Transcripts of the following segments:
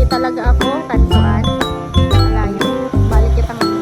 Ready talaga ako kantuan. Malayo. Balik kita ngayon.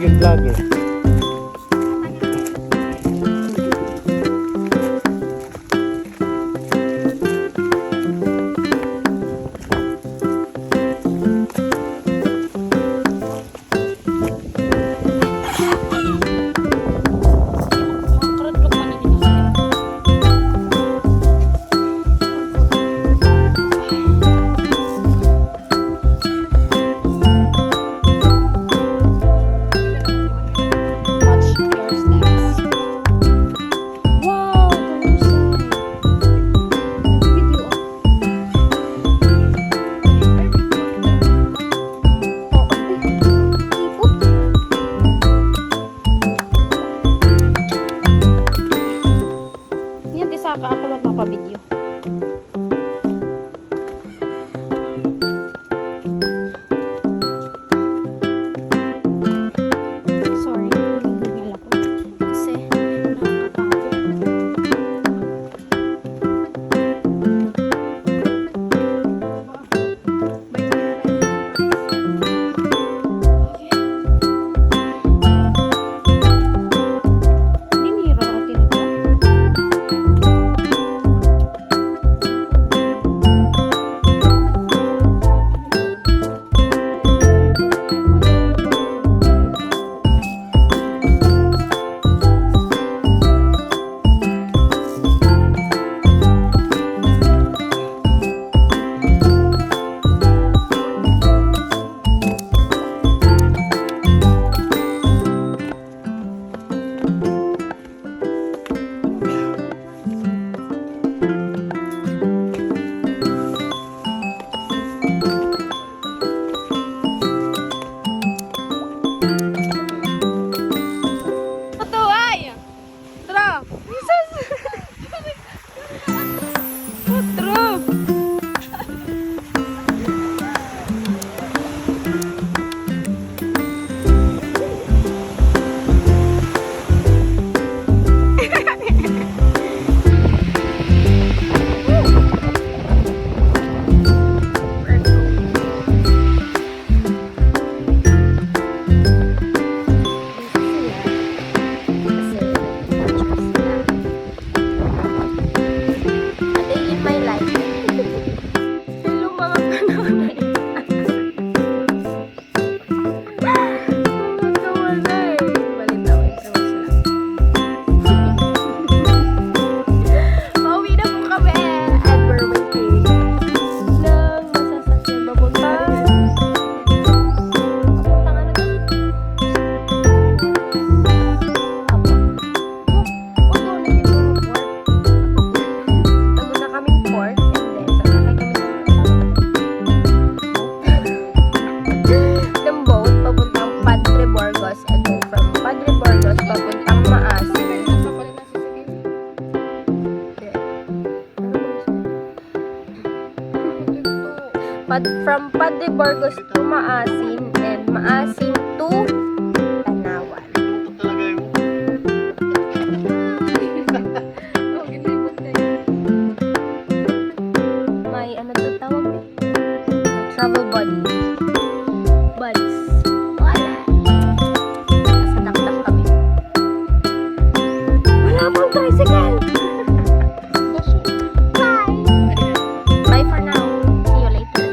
laging vlog eh. Watch your steps. Wow, kausay. Video. Yan, di saka ako magpapabideo. Sorry, nagigil ako. Kasi nakakapagod. Ninira natin ito. Patuay! Tara! Jesus! Tara! Pauwi na po kami and we're waiting ng masasakyan papunta. Papunta nga na to. Apo. Huwag mo na dito ng port. Ano na kaming port and then sasakay kami ng boat papuntang Padre Burgos and then from Padre Burgos papuntang Maasin. From Padre Burgos to Maasin and Maasin to Tanawan. May ano to tawag eh? Travel buddy. Buddies. Wala. Nasa dakdak kami. Wala pang tricycle! Bye! Bye for now. See you later.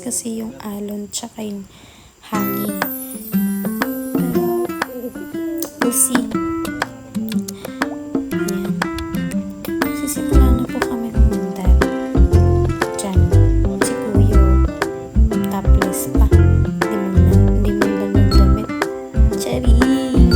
Kasi yung alon tsaka yung hangin. Pero we'll see. Ayan. Sisimula na po kami pumunta. Diyan. Si Kuyo. Topless pa. Hindi mo lang nagdamit. Charing!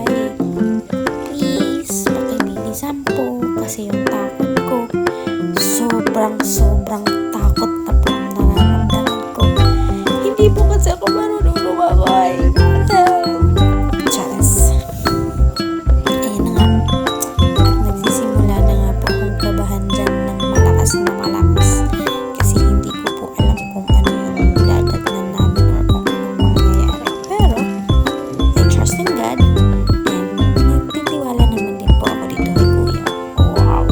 ay please pakilisan po kasi yung takot ko sobrang takot na po ang nararamdaman ko. Hindi po kasi ako marunong lumakay. Charas. Ayun na nga. At nagsisimula na nga po akong kabahan dyan ng malakas na malakas. Kasi hindi ko po alam kung ano yung dadatnan namin or kung anong mangyayari. Pero, I trust in God. And nagtitiwala naman din po ako dito kay Kuya. Wow!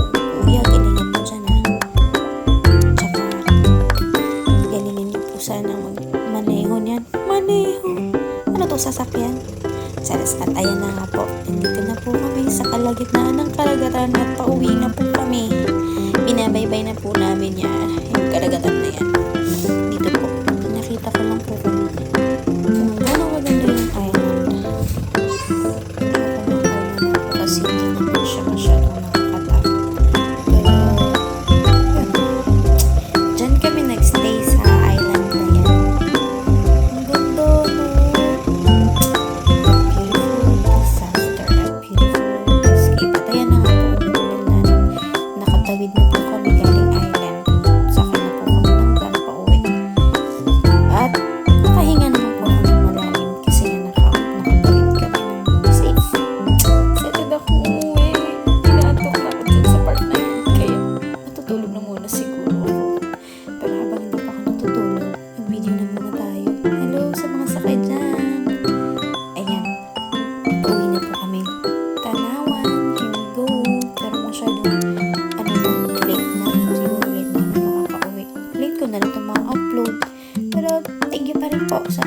Kuya, galingan mo dyan ah. Tsaka, galingan niyo po sana maneho niyan. Maneho! Ano to, sasakyan? Saras, at ayan na nga po. Nandito na po kami sa kalagitnaan ng karagatan at pauwi na po kami. Binabaybay na po namin yan. Yung karagatan na yan. Dito po. Nakita ko lang po kung gano'ng maganda yung island. Kasi hindi naman siya masyadong nakakatakot. Pero, yun. Diyan kami nagstay sa island na yan. Ang ganda, no? Beautiful disaster. A beautiful escape. At ayan na nga po, umuulan na. Nakatawid na po kami galing island. Saka na po kami ng van pa uwi. At nakahinga naman po ako ng malalim kasi nga nakatawid kami ng safe. Excited ako umuwi. Inaantok na ako dyan sa part na yun. Kaya matutulog na muna siguro ako. Pero habang hindi pa ako natutulog, mag-video na muna tayo. Hello sa mga sakay dyan. Ayan. Pauwi na po kami. Tanawan. Here we go. Pero masyadong late na. Siguro late na ako makakauwi. Late ko na rin ito ma-upload. Pero thank you pa rin po sa